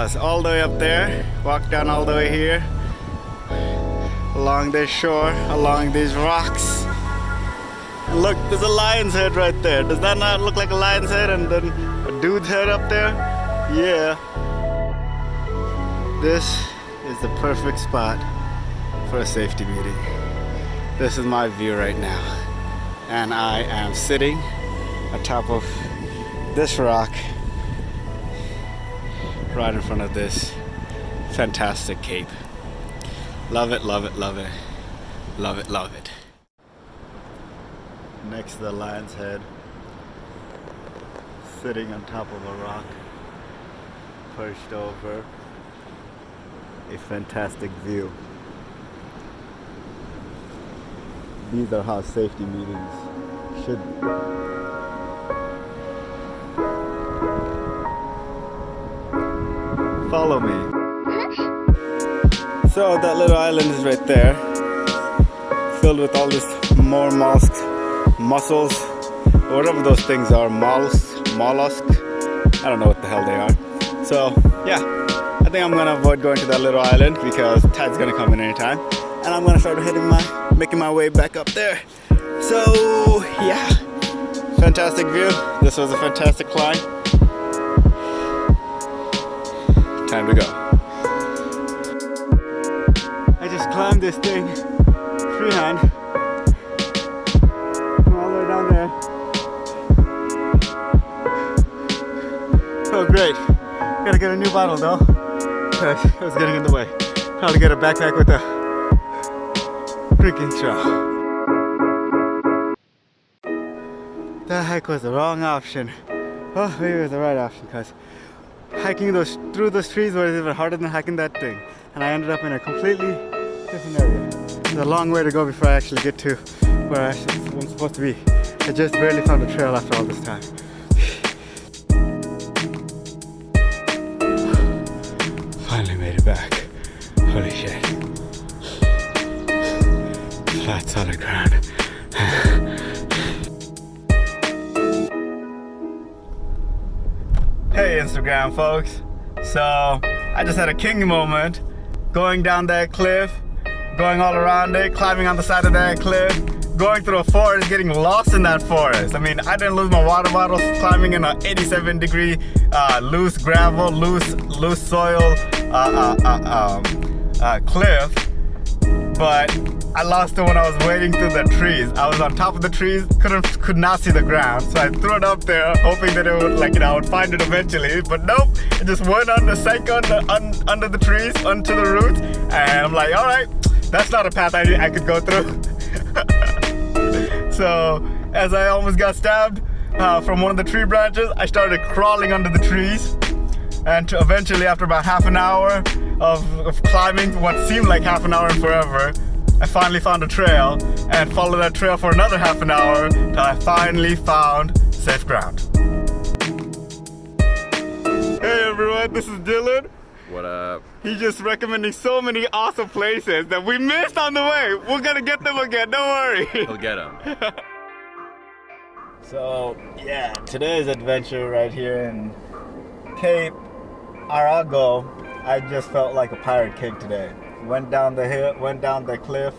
us all the way up there, walk down all the way here, along this shore, along these rocks. And look, there's a lion's head right there. Does that not look like a lion's head and then a dude's head up there? Yeah. This is the perfect spot for a safety meeting. This is my view right now. And I am sitting atop of this rock right in front of this fantastic cape. Love it, love it, love it. Love it, love it. Next to the lion's head, sitting on top of a rock, perched over a fantastic view. These are how safety meetings should be. Follow me. So that little island is right there, filled with all this more mollusks, mussels, whatever those things are, mollusk. I don't know what the hell they are. So yeah, I think I'm gonna avoid going to that little island because tide's gonna come in anytime, and I'm gonna start making my way back up there. So yeah, fantastic view. This was a fantastic climb. Time to go. I just climbed this thing freehand all the way down there. Oh great. Gotta get a new bottle though, because it was getting in the way. Probably get a backpack with a drinking straw. That hike was the wrong option. Oh, maybe it was the right option, because hiking through those trees was even harder than hiking that thing. And I ended up in a completely different area. It's a long way to go before I actually get to where I'm supposed to be. I just barely found a trail after all this time. Finally made it back. Holy shit. Flat solid ground. Hey Instagram folks. So I just had a king moment going down that cliff, going all around it, climbing on the side of that cliff, going through a forest, getting lost in that forest. I mean, I didn't lose my water bottles climbing in an 87-degree loose gravel, loose soil cliff, but I lost it when I was wading through the trees. I was on top of the trees, could not see the ground, so I threw it up there, hoping that it would, I would find it eventually. But nope, it just went sank under the trees, onto the roots, and I'm like, all right, that's not a path I could go through. So as I almost got stabbed from one of the tree branches, I started crawling under the trees, and eventually, after about half an hour of climbing, what seemed like half an hour and forever, I finally found a trail and followed that trail for another half an hour till I finally found safe ground. Hey everyone, this is Dylan. What up? He's just recommending so many awesome places that we missed on the way. We're gonna get them again, don't worry. He'll get them. So yeah, today's adventure right here in Cape Arago, I just felt like a pirate king today. Went down the hill, went down the cliff,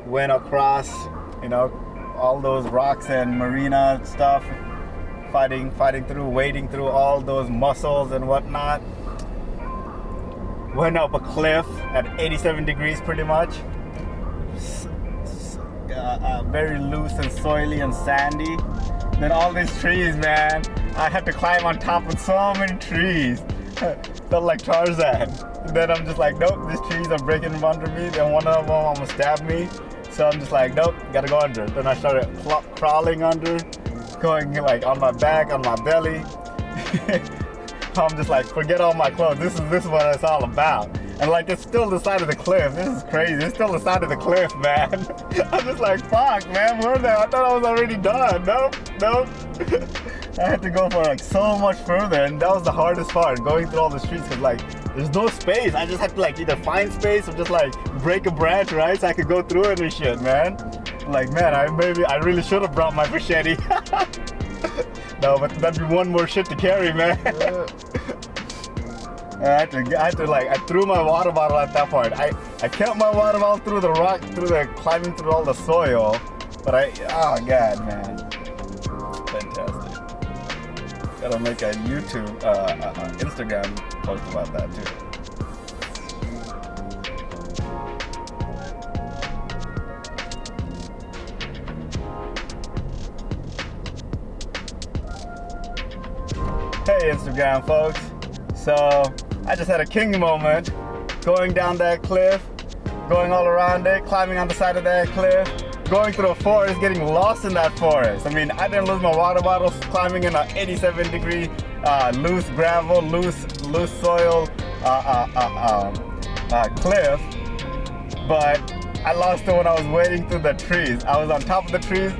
went across, all those rocks and marina stuff, wading through all those mussels and whatnot. Went up a cliff at 87 degrees pretty much. Very loose and soily and sandy. Then all these trees, man. I had to climb on top of so many trees. Felt like Tarzan. And then I'm just like, nope, these trees are breaking under me. Then one of them almost stabbed me. So I'm just like, nope, gotta go under. Then I started crawling under, going on my back, on my belly. I'm just like, forget all my clothes. This is what it's all about. And it's still the side of the cliff. This is crazy. It's still the side of the cliff, man. I'm just like, fuck, man, where the hell? I thought I was already done. Nope. I had to go for so much further, and that was the hardest part, going through all the streets, because there's no space. I just had to either find space or just break a branch, right, so I could go through it and shit, man. Man, I really should have brought my machete. No, but that'd be one more shit to carry, man. I had to like, I threw my water bottle at that point. I kept my water bottle through the rock, climbing through all the soil. But oh God, man. Fantastic. Gotta make a YouTube, Instagram post about that too. Hey Instagram folks. So I just had a king moment going down that cliff, going all around it, climbing on the side of that cliff, going through a forest, getting lost in that forest. I mean, I didn't lose my water bottle climbing in an 87-degree loose gravel, loose soil cliff, but I lost it when I was wading through the trees. I was on top of the trees,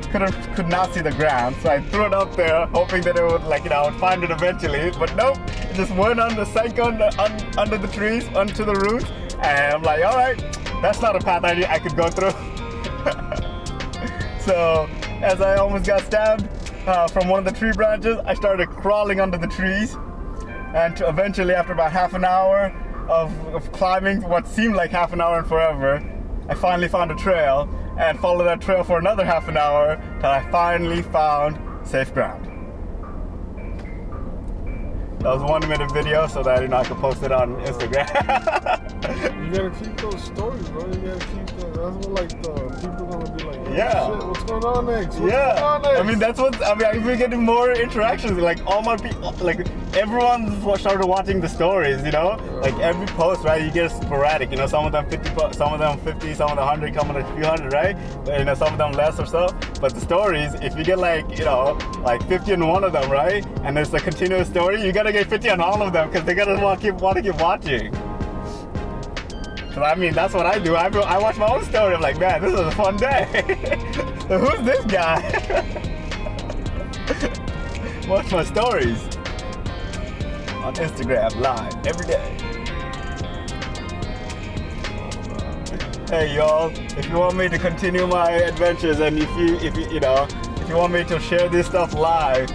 could not see the ground, so I threw it up there, hoping that it would, like, I would find it eventually. But nope, it just went sank under the trees, onto the roots, and I'm like, all right, that's not a path I could go through. So as I almost got stabbed from one of the tree branches, I started crawling under the trees, and eventually, after about half an hour of climbing, what seemed like half an hour and forever, I finally found a trail and followed that trail for another half an hour till I finally found safe ground. That was a 1-minute video so that I could post it on Instagram. You gotta keep those stories, bro. You gotta keep them. That's what, like, the people gonna be like, oh, yeah. Shit, what's going on next? Going on next? I mean, I've been getting more interactions. Like, all my people, like, everyone started watching the stories, you know? Yeah. Like, every post, right, you get sporadic, you know? Some of them 50, some of them 100, coming a few hundred, right? You know, some of them less or so. But the stories, if you get, like, you know, like 50 on one of them, right? And there's a continuous story, you gotta get 50 on all of them because they're gonna want to keep watching. So I mean, that's what I do. I watch my own story. I'm like, man, this is a fun day. So who's this guy? Watch my stories on Instagram live every day. Hey y'all, if you want me to continue my adventures, and if you want me to share this stuff live,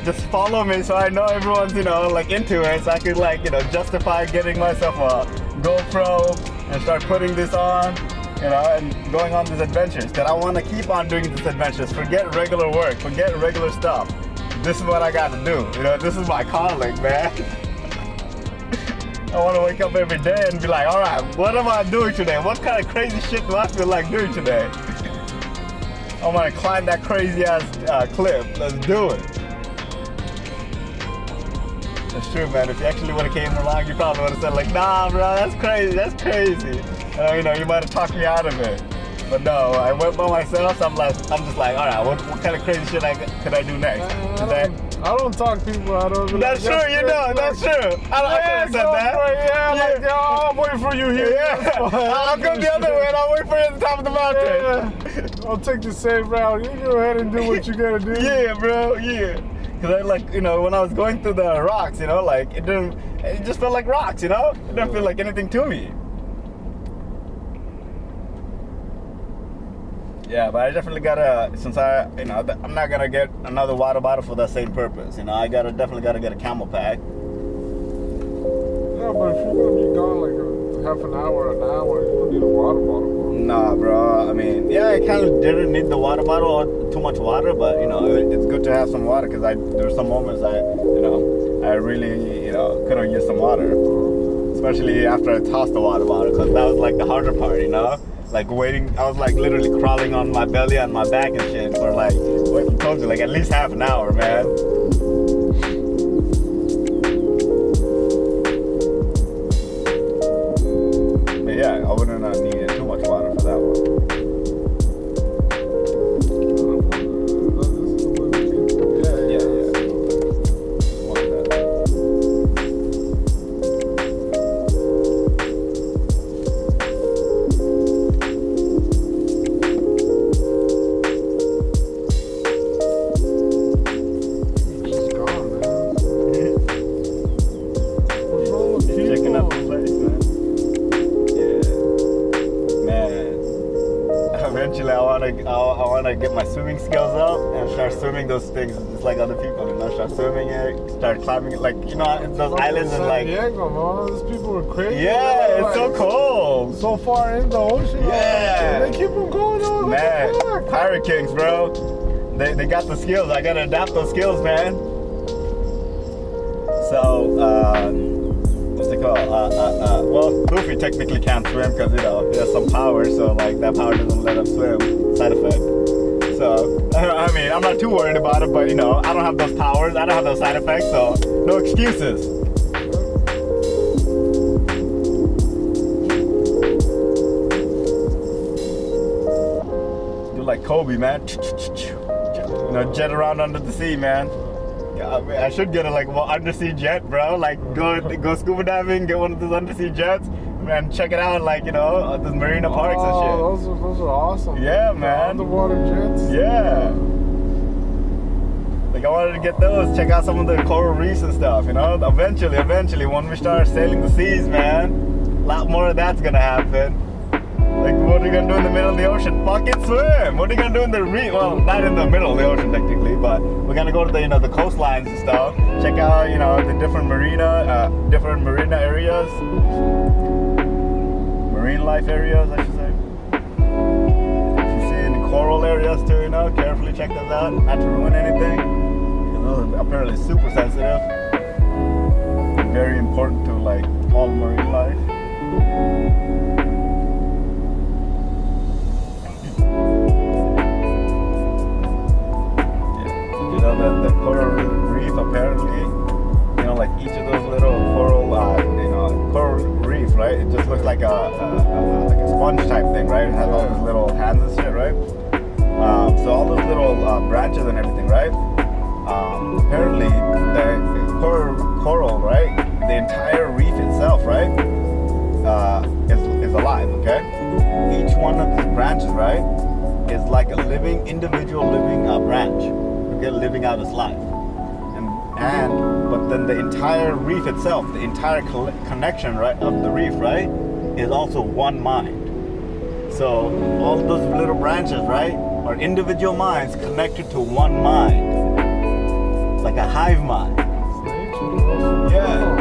just follow me so I know everyone's, you know, like, into it, so I could, like, you know, justify getting myself a GoPro and start putting this on, you know, and going on these adventures. Because I want to keep on doing these adventures. Forget regular work, forget regular stuff. This is what I got to do. You know, this is my calling, man. I want to wake up every day and be like, all right, what am I doing today? What kind of crazy shit do I feel like doing today? I want to climb that crazy ass cliff. Let's do it. That's true, man. If you actually would have came along, you probably would have said, like, nah, bro, that's crazy. You know, you might have talked me out of it. But no, I went by myself, so I'm just like, all right, what kind of crazy shit could I do next? I don't talk people out of it. That's true, you know, that's true. I said that. Like, yo, I'll wait for you here. Yeah. I'll come the other way and I'll wait for you at the top of the mountain. Yeah. I'll take the safe route. You go ahead and do what you gotta do. Yeah, bro, yeah. Because I, like, you know, when I was going through the rocks, you know, like, it just felt like rocks, you know? It didn't feel like anything to me. Yeah, but I definitely gotta, since I'm not gonna get another water bottle for that same purpose, you know, I definitely gotta get a camel pack. Yeah, but if you're gonna be gone like half an hour, you don't need a water bottle, bro. Nah, bro, I mean, yeah, I kind of didn't need the water bottle or too much water, but, you know, it's good to have some water, because there's some moments I really, you know, could have used some water, especially after I tossed the water bottle, because that was, like, the harder part, you know? Like, waiting, I was, like, literally crawling on my belly and my back and shit for, like, what I told you, like, at least half an hour, man. But yeah, I wouldn't have needed too much water for that one. wanna get my swimming skills up and start swimming those things just like other people. You know, start swimming it, start climbing it, like you know, those islands and like. San Diego, man. All these people are crazy. Yeah, it's so cold. So far in the ocean. Yeah. They keep them going on. Man, pirate kings, bro. They got the skills. I gotta adapt those skills, man. So, what's it called? Well, Goofy technically can't swim because, you know, he has some power, so, like, that power doesn't let him swim. Side effect. So, I mean, I'm not too worried about it, but, you know, I don't have those powers, I don't have those side effects, so no excuses. You're like Kobe, man. You know, jet around under the sea, man. I should get a undersea jet, bro. Like go scuba diving, get one of those undersea jets, and check it out. Like, you know, the marina parks and shit. Those are awesome. Yeah, man. Underwater jets. Yeah. Like I wanted to get those. Check out some of the coral reefs and stuff. You know, eventually, when we start sailing the seas, man, a lot more of that's gonna happen. Like, what are you gonna do in the middle of the ocean? Fucking swim! What are you gonna do in the reef? Well, not in the middle of the ocean technically, but we're gonna go to the, you know, the coastlines and stuff. Check out, you know, the different marina areas, marine life areas, I should say. If you see any coral areas too, you know, carefully check those out, not to ruin anything. Because those are apparently super sensitive. Very important to like all marine life. The coral reef apparently, you know, like each of those little coral, coral reef, right? It just looks like a sponge type thing, right? It has all those little hands and shit, right? So all those little branches and everything, right? Apparently, the coral, right? The entire reef itself, right? Is alive, okay? Each one of these branches, right, is like a individual living branch. Living out its life, but then the entire reef itself, the entire connection, right, of the reef, right, is also one mind. So all those little branches, right, are individual minds connected to one mind, like a hive mind. Yeah.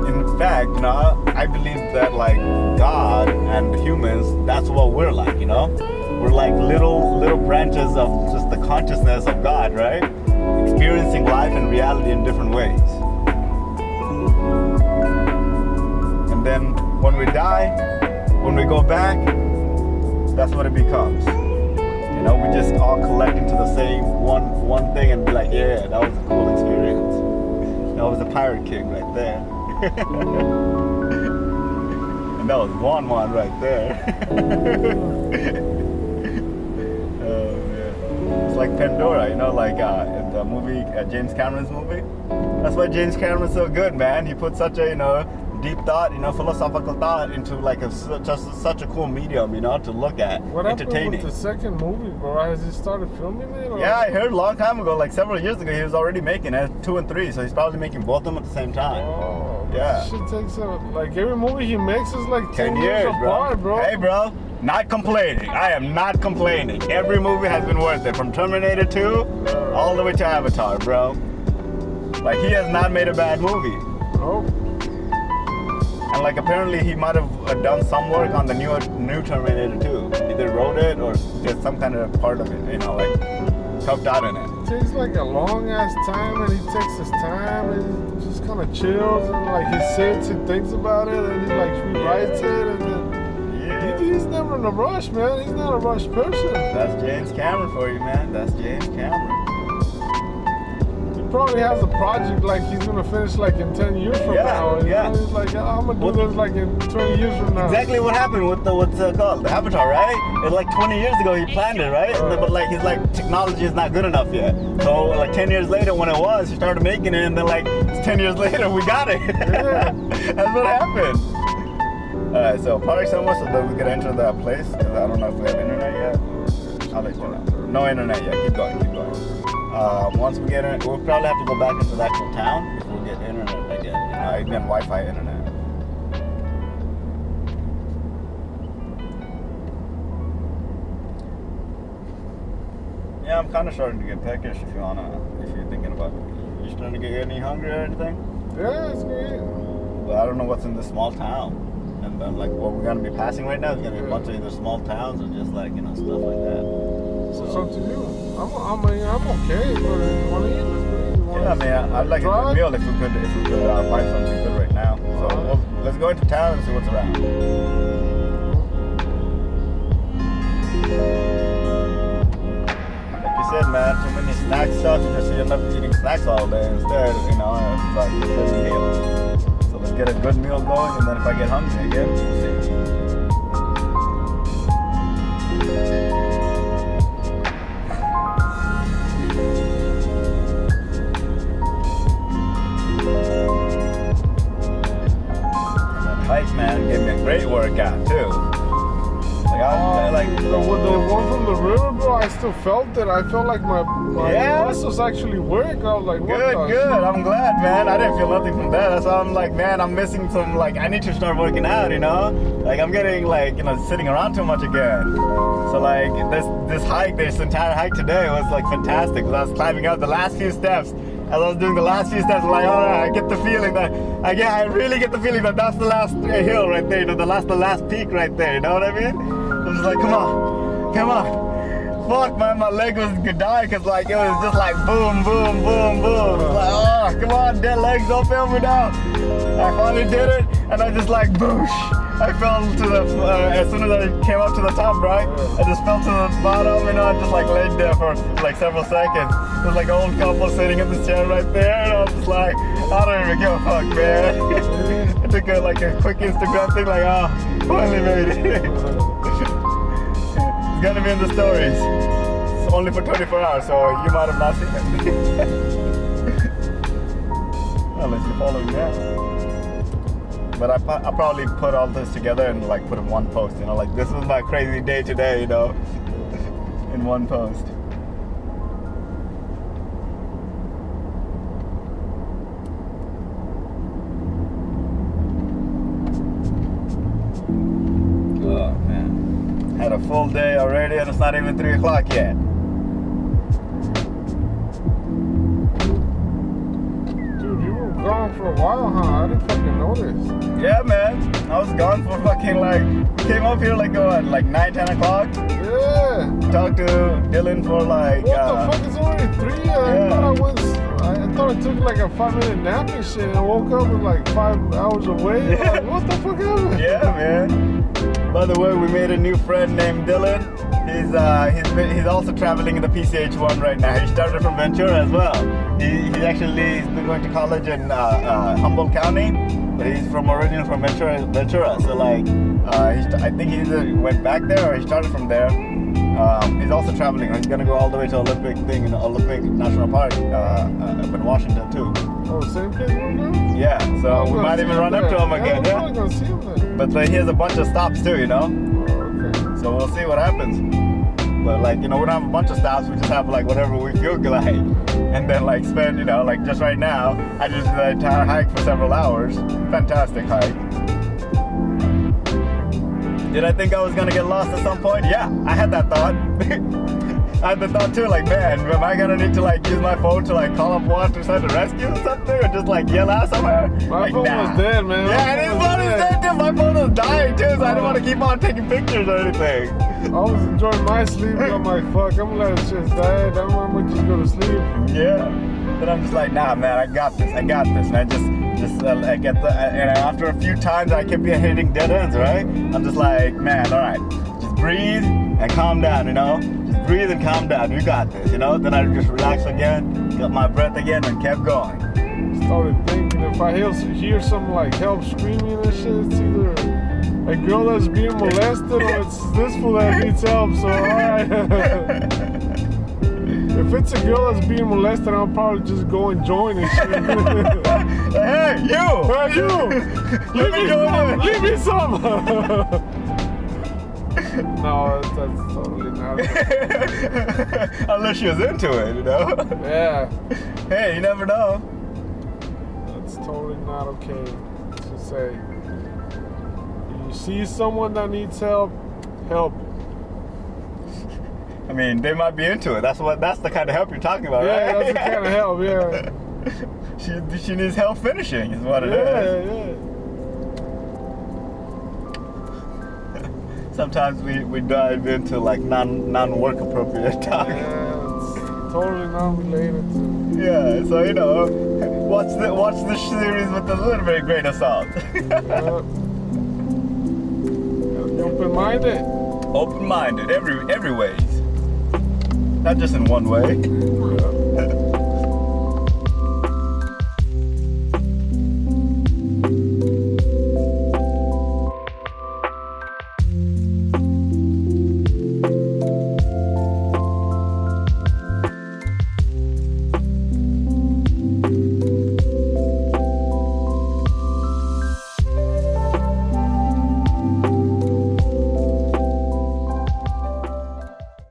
In fact, you know, I believe that like God and humans, that's what we're like, you know. We're like little branches of just the consciousness of God, right? Experiencing life and reality in different ways. And then when we die, when we go back, that's what it becomes. You know, we just all collect into the same one thing and be like, yeah, that was a cool experience. That was a pirate king right there. And that was one right there. It's like Pandora, you know, like the movie, James Cameron's movie. That's why James Cameron's so good, man. He put such a, you know, deep thought, you know, philosophical thought into like such a cool medium, you know, to look at. What entertaining. happened with the second movie, bro? Has he started filming it? Or? Yeah, I heard a long time ago, like several years ago, he was already making it, 2 and 3, so he's probably making both of them at the same time. Oh, yeah. Shit takes like every movie he makes is like 10 years apart, bro. Hey, bro. Not complaining. I am not complaining. Every movie has been worth it. From Terminator 2 all the way to Avatar, bro. Like, he has not made a bad movie. Nope. And like, apparently he might have done some work on the new Terminator 2. Either wrote it or did some kind of part of it, you know, like helped out in it. It takes like a long ass time, and he takes his time and he just kind of chills and like he sits and thinks about it and he like rewrites it and then he's never in a rush, man. He's not a rush person. That's James Cameron for you, man. That's James Cameron. He probably has a project like he's gonna finish like in 10 years from now. And yeah. He's like, I'm gonna do this like in 20 years from now. Exactly what happened with the what's it called? The Avatar, right? It's like 20 years ago he planned it, right? But like he's like, technology is not good enough yet. So like 10 years later when it was, he started making it, and then like 10 years later we got it. Yeah. That's what happened. Alright, so park somewhere so that we can enter that place, because I don't know if we have internet yet. I'll let you know. No internet yet. Keep going. Once we get it, we'll probably have to go back into the actual town before we get internet again. Again, Wi-Fi internet. Yeah, I'm kind of starting to get peckish. If you're thinking about, you starting to get any hungry or anything? Yeah, it's great. But I don't know what's in this small town. And then like what we're gonna be passing right now is gonna be a bunch of either small towns or just like stuff like that. So it's up to you. I'm okay, but if you want to eat, let's go. Yeah, I mean, I'd like a good meal if we could find something good right now. So let's go into town and see what's around. Like you said, man, too many snack stuff. You just end up eating snacks all day instead. It's like a meal. So let's get a good meal going, and then if I get hungry again, we'll see. Hike, man, gave me a great workout too. The one from the river, bro, I still felt it. I felt like my muscles actually work. I was like, what good. I'm glad, man. I didn't feel nothing from that. That's why I'm like, man, I'm missing some, like, I need to start working out, Like, I'm getting, like, sitting around too much again. So, like, this entire hike today was, like, fantastic. Because I was climbing up the last few steps. As I was doing the last few steps, I'm like, all right, I get the feeling that, I really get the feeling that that's the last hill right there, the last peak right there, you know what I mean? I'm just like, come on. Fuck, man, my leg was gonna die because, like, it was just like boom, boom, boom, boom. It's like, oh, come on, dead legs, don't fail me now. I finally did it, and I just like, boosh. I fell to as soon as I came up to the top, right? I just fell to the bottom, I just like laid there for like several seconds. There's like an old couple sitting in this chair right there, and I was just like, I don't even give a fuck, man. I took a quick Instagram thing, like, oh, finally made it. It's gonna be in the stories. It's only for 24 hours, so you might have not seen it. Unless you follow me now. But I'll probably put all this together and like put in one post, like this was my crazy day today, in one post. Oh man, had a full day already and it's not even 3 o'clock yet. Gone for a while, huh? I didn't fucking notice. Yeah, man. I was gone for fucking we came up here like 9, 10 o'clock. Yeah. Talked to Dylan for like. What the fuck? It's already 3. I thought I took like a 5-minute nap and shit, and I woke up with like 5 hours away. Yeah. Like, what the fuck happened? Yeah, man. By the way, we made a new friend named Dylan. He's also traveling in the PCH1 right now. He started from Ventura as well. He's been going to college in Humboldt County, but he's originally from Ventura. So like, I think he either went back there or he started from there. He's also traveling. He's gonna go all the way to Olympic Olympic National Park up in Washington too. Oh, same place right now? Yeah. So we might even run up to him again. Yeah, I'm gonna see him there. But he has a bunch of stops too, Oh, okay. So we'll see what happens. But like, we don't have a bunch of stops. We just have like whatever we feel like, and then like spend, like just right now, I just did the entire hike for several hours. Fantastic hike. Did I think I was gonna get lost at some point? Yeah, I had that thought. I had the thought too, like, man, am I gonna need to like use my phone to like call up one to send a rescue or something, or just like yell out somewhere? My phone was dead, man. Yeah, and his phone is dead too. My phone was dying too, so I didn't want to keep on taking pictures or anything. I was enjoying my sleep, but I'm like, fuck, I'm gonna let it shit die. I'm gonna just go to sleep. Yeah, but I'm just like, nah, man, I got this, and I I get and after a few times I kept hitting dead ends, right? I'm just like, man, all right, just breathe and calm down, Just breathe and calm down. You got this, Then I just relaxed again, got my breath again, and kept going. Started thinking, if I hear some like help screaming and shit, it's either a girl that's being molested or it's this fool that needs help. So alright. If it's a girl that's being molested, I'll probably just go and join and shit. Hey, you! Hey, you! Leave me some! No, that's totally not. Unless she was into it, Yeah. Hey, you never know. That's totally not okay to say. If you see someone that needs help, help. I mean, they might be into it. That's the kind of help you're talking about, Yeah, right? that's the kind of help, yeah. She needs help finishing, is what it is. Yeah. Sometimes we dive into like non-work appropriate talk. Yeah, it's totally non-related to. Yeah, so watch the series with a little bit of grain of salt. Open-minded. Open-minded, every ways. Not just in one way. Yeah.